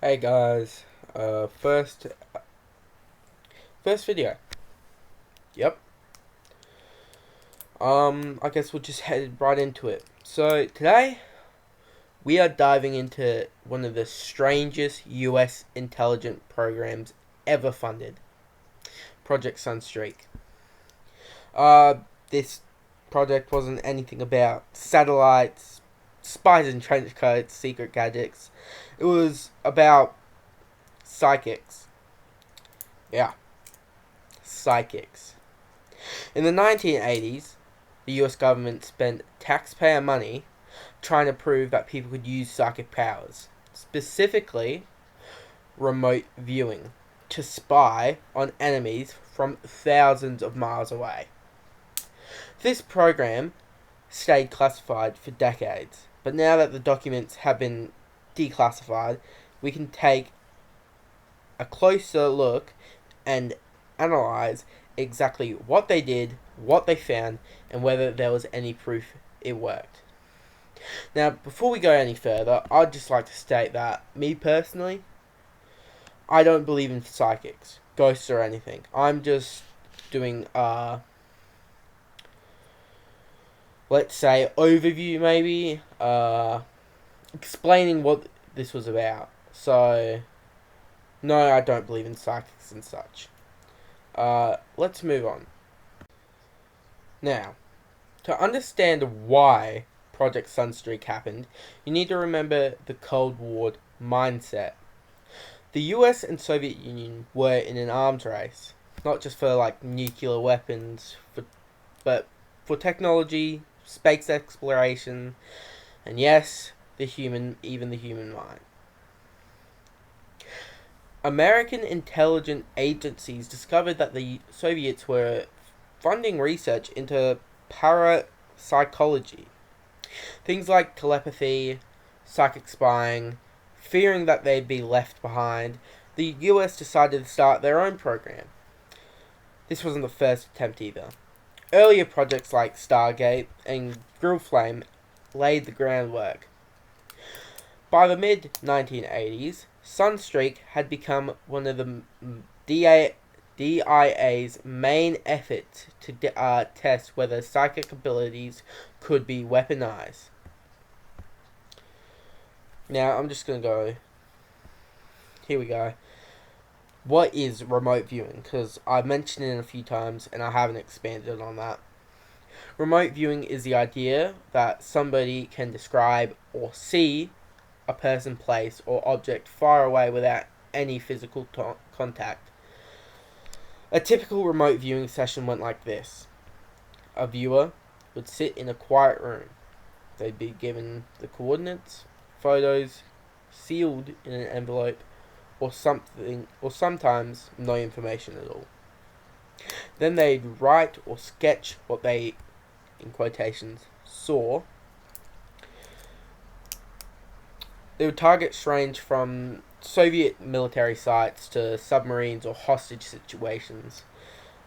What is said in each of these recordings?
Hey guys, first video. Yep. I guess we'll just head right into it. So today we are diving into one of the strangest U.S. intelligence programs ever funded, Project Sunstreak. Uh, this project wasn't anything about satellites, spies in trench coats, secret gadgets. It was about psychics. Yeah, psychics. In the 1980s, the US government spent taxpayer money trying to prove that people could use psychic powers, specifically remote viewing, to spy on enemies from thousands of miles away. This program stayed classified for decades, but now that the documents have been declassified, we can take a closer look and analyze exactly what they did, what they found, and whether there was any proof it worked. Now, before we go any further, I'd just like to state that, me personally, I don't believe in psychics, ghosts, or anything. I'm just doing, let's say, overview maybe, explaining what this was about. So, no, I don't believe in psychics and such. Let's move on. Now, to understand why Project Sunstreak happened, you need to remember the Cold War mindset. The US and Soviet Union were in an arms race, not just for like nuclear weapons, but for technology, space exploration, and yes, even the human mind. American intelligence agencies discovered that the Soviets were funding research into parapsychology. Things like telepathy, psychic spying, fearing that they'd be left behind, the US decided to start their own program. This wasn't the first attempt either. Earlier projects like Stargate and Grill Flame laid the groundwork. By the mid 1980s, Sunstreak had become one of the DIA's main efforts to test whether psychic abilities could be weaponized. Now, I'm just going to go. Here we go. What is remote viewing? Because I've mentioned it a few times and I haven't expanded on that. Remote viewing is the idea that somebody can describe or see a person, place, or object far away without any physical contact. A typical remote viewing session went like this. A viewer would sit in a quiet room. They'd be given the coordinates, photos, sealed in an envelope, or something, or sometimes no information at all. Then they'd write or sketch what they, in quotations, saw. They would target range from Soviet military sites to submarines or hostage situations.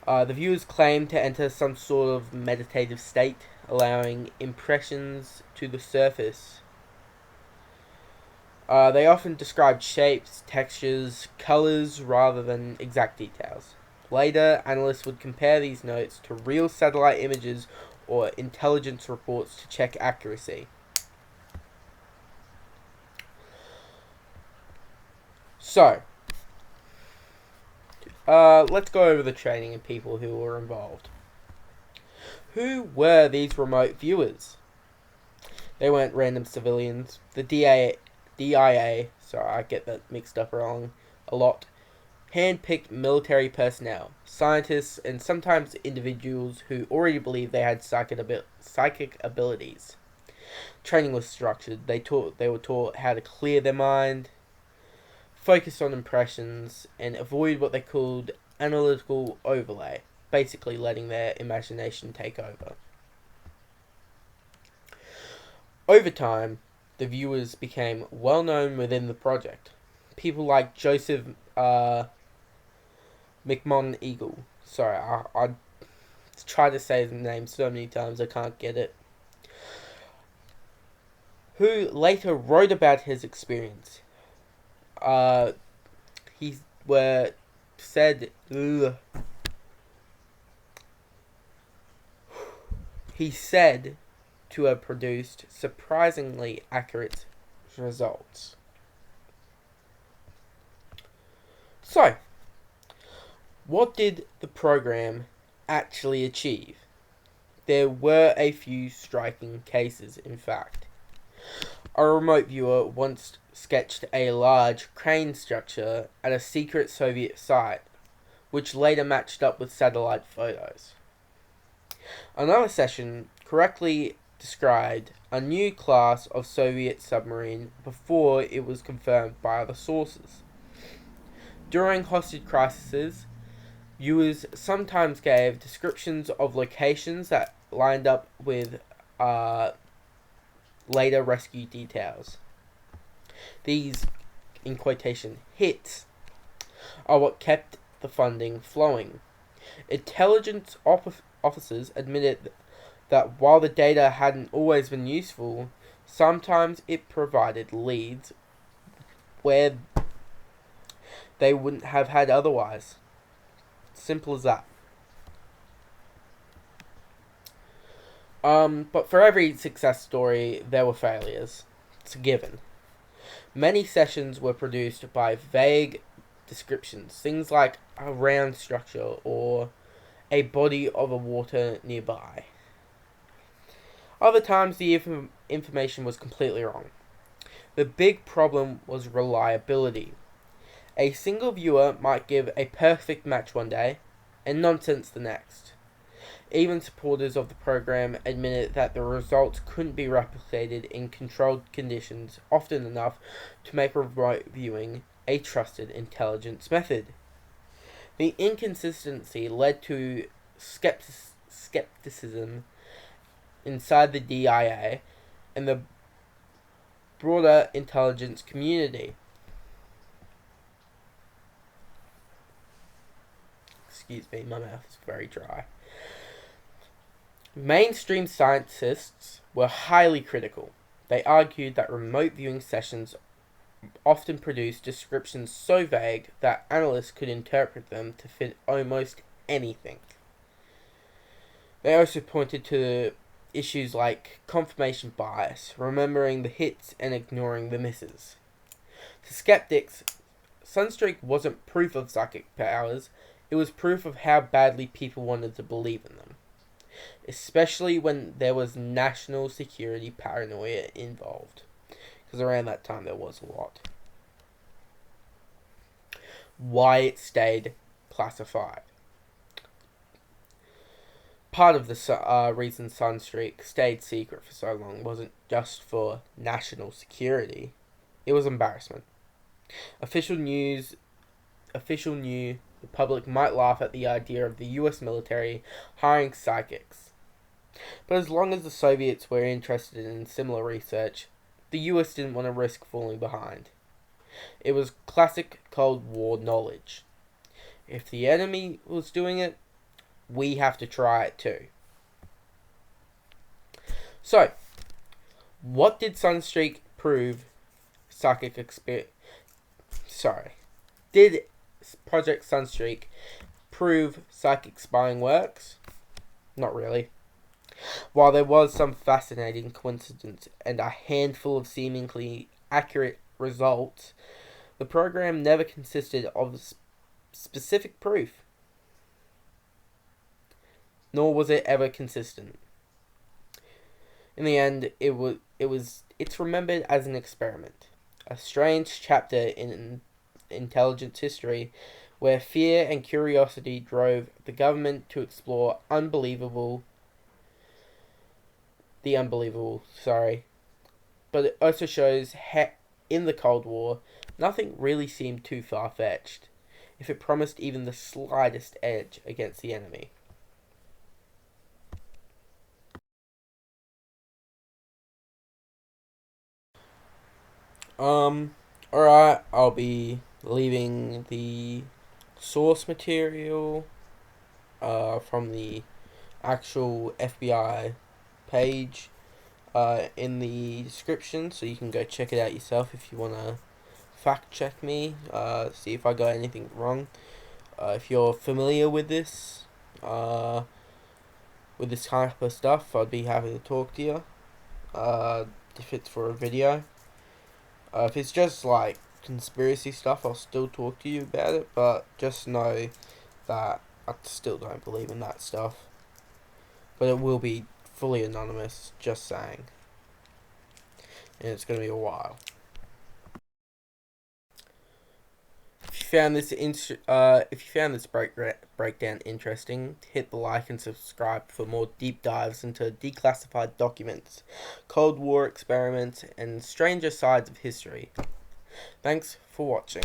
The viewers claim to enter some sort of meditative state, allowing impressions to the surface. They often described shapes, textures, colours rather than exact details. Later, analysts would compare these notes to real satellite images or intelligence reports to check accuracy. So, let's go over the training and people who were involved. Who were these remote viewers? They weren't random civilians. The DIA, sorry, I get that mixed up wrong a lot, hand-picked military personnel, scientists, and sometimes individuals who already believed they had psychic abilities. Training was structured. They were taught how to clear their mind, focus on impressions, and avoid what they called analytical overlay, basically letting their imagination take over. Over time, the viewers became well known within the project. People like Joseph McMon-Eagle. Sorry, I tried to say his name so many times I can't get it. Who later wrote about his experience. he were said ugh, he said to have produced surprisingly accurate results. So, what did the program actually achieve? There were a few striking cases, in fact. A remote viewer once sketched a large crane structure at a secret Soviet site, which later matched up with satellite photos. Another session correctly described a new class of Soviet submarine before it was confirmed by other sources. During hostage crises, viewers sometimes gave descriptions of locations that lined up with later rescue details. These, in quotation, hits are what kept the funding flowing. Intelligence officers admitted that while the data hadn't always been useful, sometimes it provided leads where they wouldn't have had otherwise. Simple as that. But for every success story, there were failures. It's a given. Many sessions were produced by vague descriptions, things like a round structure or a body of a water nearby. Other times, the information was completely wrong. The big problem was reliability. A single viewer might give a perfect match one day, and nonsense the next. Even supporters of the program admitted that the results couldn't be replicated in controlled conditions often enough to make remote viewing a trusted intelligence method. The inconsistency led to skepticism inside the DIA and the broader intelligence community. Excuse me, my mouth is very dry. Mainstream scientists were highly critical. They argued that remote viewing sessions often produced descriptions so vague that analysts could interpret them to fit almost anything. They also pointed to issues like confirmation bias, remembering the hits and ignoring the misses. To skeptics, Sunstreak wasn't proof of psychic powers, it was proof of how badly people wanted to believe in them, especially when there was national security paranoia involved, because around that time there was a lot. Why it stayed classified. Part of the reason Sunstreak stayed secret for so long wasn't just for national security, it was embarrassment. Official knew the public might laugh at the idea of the US military hiring psychics. But as long as the Soviets were interested in similar research, the US didn't want to risk falling behind. It was classic Cold War knowledge. If the enemy was doing it, we have to try it too. So, what did Sunstreak prove psychic experience? Did Project Sunstreak prove psychic spying works? Not really. While there was some fascinating coincidence and a handful of seemingly accurate results, the program never consisted of specific proof. Nor was it ever consistent. In the end, it's remembered as an experiment, a strange chapter in intelligence history where fear and curiosity drove the government to explore the unbelievable, but it also shows how, in the Cold War, nothing really seemed too far-fetched, if it promised even the slightest edge against the enemy. Alright, I'll be leaving the source material from the actual FBI page in the description, so you can go check it out yourself if you want to fact check me, see if I got anything wrong. If you're familiar with this type of stuff, I'd be happy to talk to you. If it's for a video. If it's just like conspiracy stuff, I'll still talk to you about it, but just know that I still don't believe in that stuff. But it will be fully anonymous, just saying. And it's going to be a while. If you found this breakdown interesting, hit the like and subscribe for more deep dives into declassified documents, Cold War experiments, and stranger sides of history. Thanks for watching.